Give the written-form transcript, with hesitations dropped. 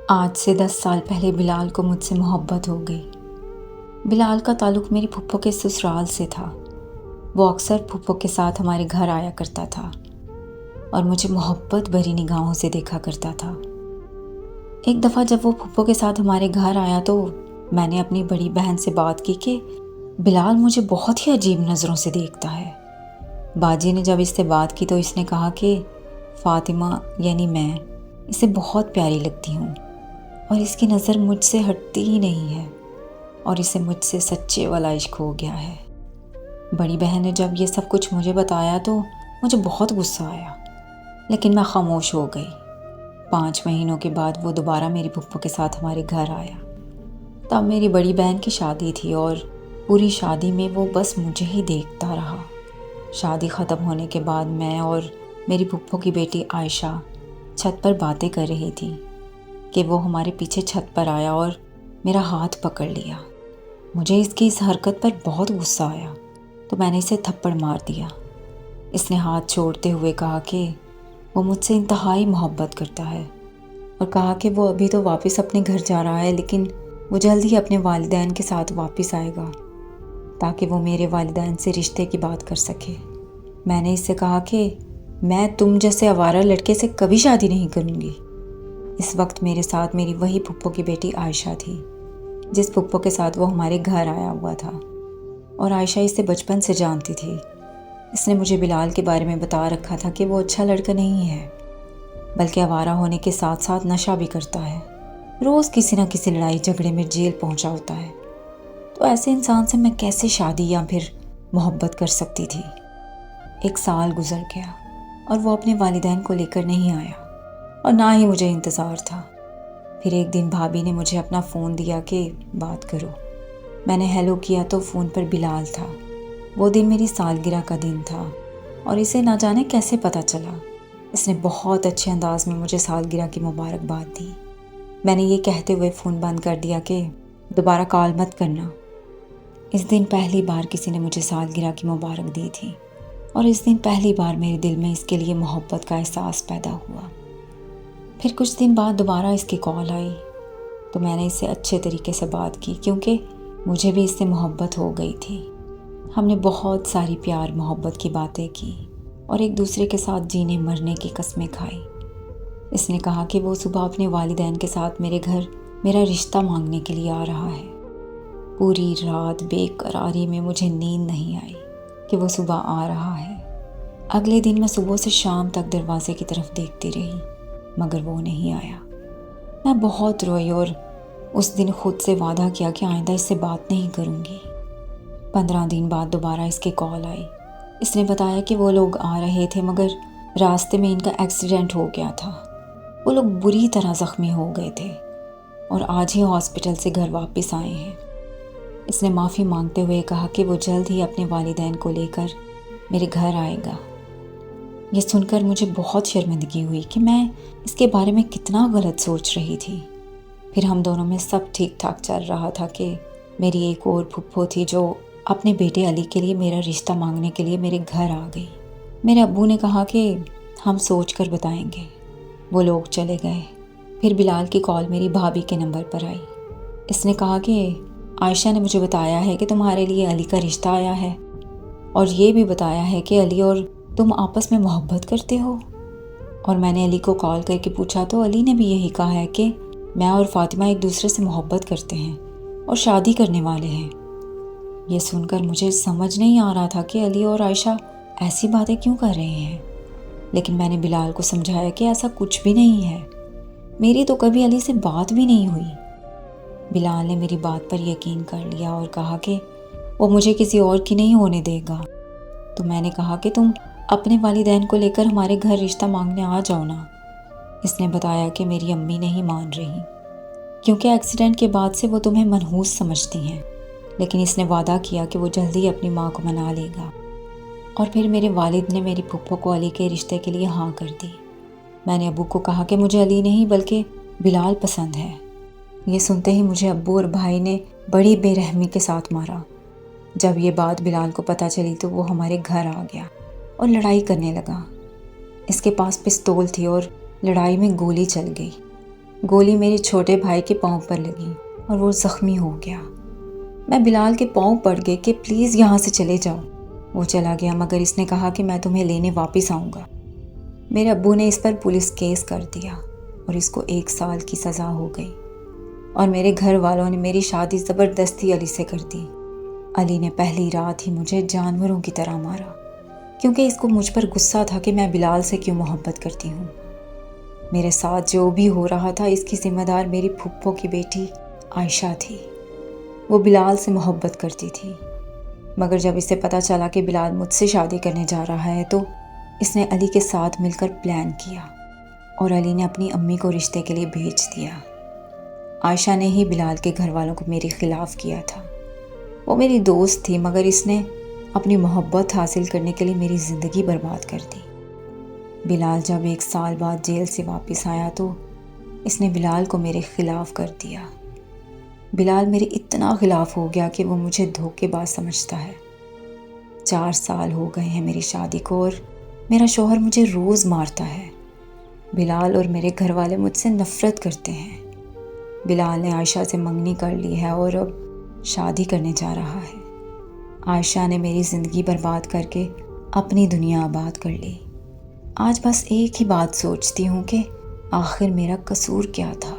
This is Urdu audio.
آج سے 10 سال پہلے بلال کو مجھ سے محبت ہو گئی۔ بلال کا تعلق میری پھپھو کے سسرال سے تھا۔ وہ اکثر پھپھو کے ساتھ ہمارے گھر آیا کرتا تھا اور مجھے محبت بھری نگاہوں سے دیکھا کرتا تھا۔ ایک دفعہ جب وہ پھپھو کے ساتھ ہمارے گھر آیا تو میں نے اپنی بڑی بہن سے بات کی کہ بلال مجھے بہت ہی عجیب نظروں سے دیکھتا ہے۔ باجی نے جب اس سے بات کی تو اس نے کہا کہ فاطمہ یعنی میں اسے بہت پیاری لگتی ہوں اور اس کی نظر مجھ سے ہٹتی ہی نہیں ہے اور اسے مجھ سے سچے والا عشق ہو گیا ہے۔ بڑی بہن نے جب یہ سب کچھ مجھے بتایا تو مجھے بہت غصہ آیا، لیکن میں خاموش ہو گئی۔ 5 مہینوں کے بعد وہ دوبارہ میری پھپھو کے ساتھ ہمارے گھر آیا۔ تب میری بڑی بہن کی شادی تھی اور پوری شادی میں وہ بس مجھے ہی دیکھتا رہا۔ شادی ختم ہونے کے بعد میں اور میری پھپھو کی بیٹی عائشہ چھت پر باتیں کر رہی تھی کہ وہ ہمارے پیچھے چھت پر آیا اور میرا ہاتھ پکڑ لیا۔ مجھے اس کی اس حرکت پر بہت غصہ آیا تو میں نے اسے تھپڑ مار دیا۔ اس نے ہاتھ چھوڑتے ہوئے کہا کہ وہ مجھ سے انتہائی محبت کرتا ہے اور کہا کہ وہ ابھی تو واپس اپنے گھر جا رہا ہے لیکن وہ جلد ہی اپنے والدین کے ساتھ واپس آئے گا تاکہ وہ میرے والدین سے رشتے کی بات کر سکے۔ میں نے اس سے کہا کہ میں تم جیسے آوارہ لڑکے سے کبھی شادی نہیں کروں گی۔ اس وقت میرے ساتھ میری وہی پھپھو کی بیٹی عائشہ تھی جس پھپھو کے ساتھ وہ ہمارے گھر آیا ہوا تھا، اور عائشہ اسے بچپن سے جانتی تھی۔ اس نے مجھے بلال کے بارے میں بتا رکھا تھا کہ وہ اچھا لڑکا نہیں ہے بلکہ آوارہ ہونے کے ساتھ ساتھ نشہ بھی کرتا ہے، روز کسی نہ کسی لڑائی جھگڑے میں جیل پہنچا ہوتا ہے۔ تو ایسے انسان سے میں کیسے شادی یا پھر محبت کر سکتی تھی؟ 1 سال گزر گیا اور وہ اپنے والدین کو لے کر نہیں آیا اور نہ ہی مجھے انتظار تھا۔ پھر ایک دن بھابھی نے مجھے اپنا فون دیا کہ بات کرو۔ میں نے ہیلو کیا تو فون پر بلال تھا۔ وہ دن میری سالگرہ کا دن تھا اور اسے نہ جانے کیسے پتہ چلا۔ اس نے بہت اچھے انداز میں مجھے سالگرہ کی مبارکباد دی۔ میں نے یہ کہتے ہوئے فون بند کر دیا کہ دوبارہ کال مت کرنا۔ اس دن پہلی بار کسی نے مجھے سالگرہ کی مبارک دی تھی اور اس دن پہلی بار میرے دل میں اس کے لیے محبت کا احساس پیدا ہوا۔ پھر کچھ دن بعد دوبارہ اس کی کال آئی تو میں نے اس سے اچھے طریقے سے بات کی کیونکہ مجھے بھی اس سے محبت ہو گئی تھی۔ ہم نے بہت ساری پیار محبت کی باتیں کی اور ایک دوسرے کے ساتھ جینے مرنے کی قسمیں کھائی۔ اس نے کہا کہ وہ صبح اپنے والدین کے ساتھ میرے گھر میرا رشتہ مانگنے کے لیے آ رہا ہے۔ پوری رات بے قراری میں مجھے نیند نہیں آئی کہ وہ صبح آ رہا ہے۔ اگلے دن میں صبح سے شام تک دروازے کی طرف دیکھتی رہی مگر وہ نہیں آیا۔ میں بہت روئی اور اس دن خود سے وعدہ کیا کہ آئندہ اس سے بات نہیں کروں گی۔ 15 دن بعد دوبارہ اس کی کال آئی۔ اس نے بتایا کہ وہ لوگ آ رہے تھے مگر راستے میں ان کا ایکسیڈنٹ ہو گیا تھا۔ وہ لوگ بری طرح زخمی ہو گئے تھے اور آج ہی ہاسپٹل سے گھر واپس آئے ہیں۔ اس نے معافی مانگتے ہوئے کہا کہ وہ جلد ہی اپنے والدین کو لے کر میرے گھر آئے گا۔ یہ سن کر مجھے بہت شرمندگی ہوئی کہ میں اس کے بارے میں کتنا غلط سوچ رہی تھی۔ پھر ہم دونوں میں سب ٹھیک ٹھاک چل رہا تھا کہ میری ایک اور پھپھو تھی جو اپنے بیٹے علی کے لیے میرا رشتہ مانگنے کے لیے میرے گھر آ گئی۔ میرے ابو نے کہا کہ ہم سوچ کر بتائیں گے۔ وہ لوگ چلے گئے۔ پھر بلال کی کال میری بھابھی کے نمبر پر آئی۔ اس نے کہا کہ عائشہ نے مجھے بتایا ہے کہ تمہارے لیے علی کا رشتہ آیا ہے اور یہ بھی بتایا ہے کہ علی اور تم آپس میں محبت کرتے ہو۔ اور میں نے علی کو کال کر کے پوچھا تو علی نے بھی یہی کہا ہے کہ میں اور فاطمہ ایک دوسرے سے محبت کرتے ہیں اور شادی کرنے والے ہیں۔ یہ سن کر مجھے سمجھ نہیں آ رہا تھا کہ علی اور عائشہ ایسی باتیں کیوں کر رہے ہیں، لیکن میں نے بلال کو سمجھایا کہ ایسا کچھ بھی نہیں ہے، میری تو کبھی علی سے بات بھی نہیں ہوئی۔ بلال نے میری بات پر یقین کر لیا اور کہا کہ وہ مجھے کسی اور کی نہیں ہونے دے گا۔ تو میں نے کہا کہ تم اپنے والدین کو لے کر ہمارے گھر رشتہ مانگنے آ جاؤ نا۔ اس نے بتایا کہ میری امی نہیں مان رہی کیونکہ ایکسیڈنٹ کے بعد سے وہ تمہیں منحوس سمجھتی ہیں، لیکن اس نے وعدہ کیا کہ وہ جلدی اپنی ماں کو منا لے گا۔ اور پھر میرے والد نے میری پھپھو کو علی کے رشتے کے لیے ہاں کر دی۔ میں نے ابو کو کہا کہ مجھے علی نہیں بلکہ بلال پسند ہے۔ یہ سنتے ہی مجھے ابو اور بھائی نے بڑی بے رحمی کے ساتھ مارا۔ جب یہ بات بلال کو پتہ چلی تو وہ ہمارے گھر آ گیا اور لڑائی کرنے لگا۔ اس کے پاس پستول تھی اور لڑائی میں گولی چل گئی۔ گولی میرے چھوٹے بھائی کے پاؤں پر لگی اور وہ زخمی ہو گیا۔ میں بلال کے پاؤں پڑ گئی کہ پلیز یہاں سے چلے جاؤ۔ وہ چلا گیا مگر اس نے کہا کہ میں تمہیں لینے واپس آؤں گا۔ میرے ابو نے اس پر پولیس کیس کر دیا اور اس کو 1 سال کی سزا ہو گئی، اور میرے گھر والوں نے میری شادی زبردستی علی سے کر دی۔ علی نے پہلی رات ہی مجھے جانوروں کی طرح مارا، کیونکہ اس کو مجھ پر غصہ تھا کہ میں بلال سے کیوں محبت کرتی ہوں۔ میرے ساتھ جو بھی ہو رہا تھا اس کی ذمہ دار میری پھپھو کی بیٹی عائشہ تھی۔ وہ بلال سے محبت کرتی تھی، مگر جب اسے پتہ چلا کہ بلال مجھ سے شادی کرنے جا رہا ہے تو اس نے علی کے ساتھ مل کر پلان کیا، اور علی نے اپنی امی کو رشتے کے لیے بھیج دیا۔ عائشہ نے ہی بلال کے گھر والوں کو میرے خلاف کیا تھا۔ وہ میری دوست تھی مگر اس نے اپنی محبت حاصل کرنے کے لیے میری زندگی برباد کر دی۔ بلال جب 1 سال بعد جیل سے واپس آیا تو اس نے بلال کو میرے خلاف کر دیا۔ بلال میرے اتنا خلاف ہو گیا کہ وہ مجھے دھوکے باز سمجھتا ہے۔ 4 سال ہو گئے ہیں میری شادی کو اور میرا شوہر مجھے روز مارتا ہے۔ بلال اور میرے گھر والے مجھ سے نفرت کرتے ہیں۔ بلال نے عائشہ سے منگنی کر لی ہے اور اب شادی کرنے جا رہا ہے۔ عائشہ نے میری زندگی برباد کر کے اپنی دنیا آباد کر لی۔ آج بس ایک ہی بات سوچتی ہوں کہ آخر میرا قصور کیا تھا۔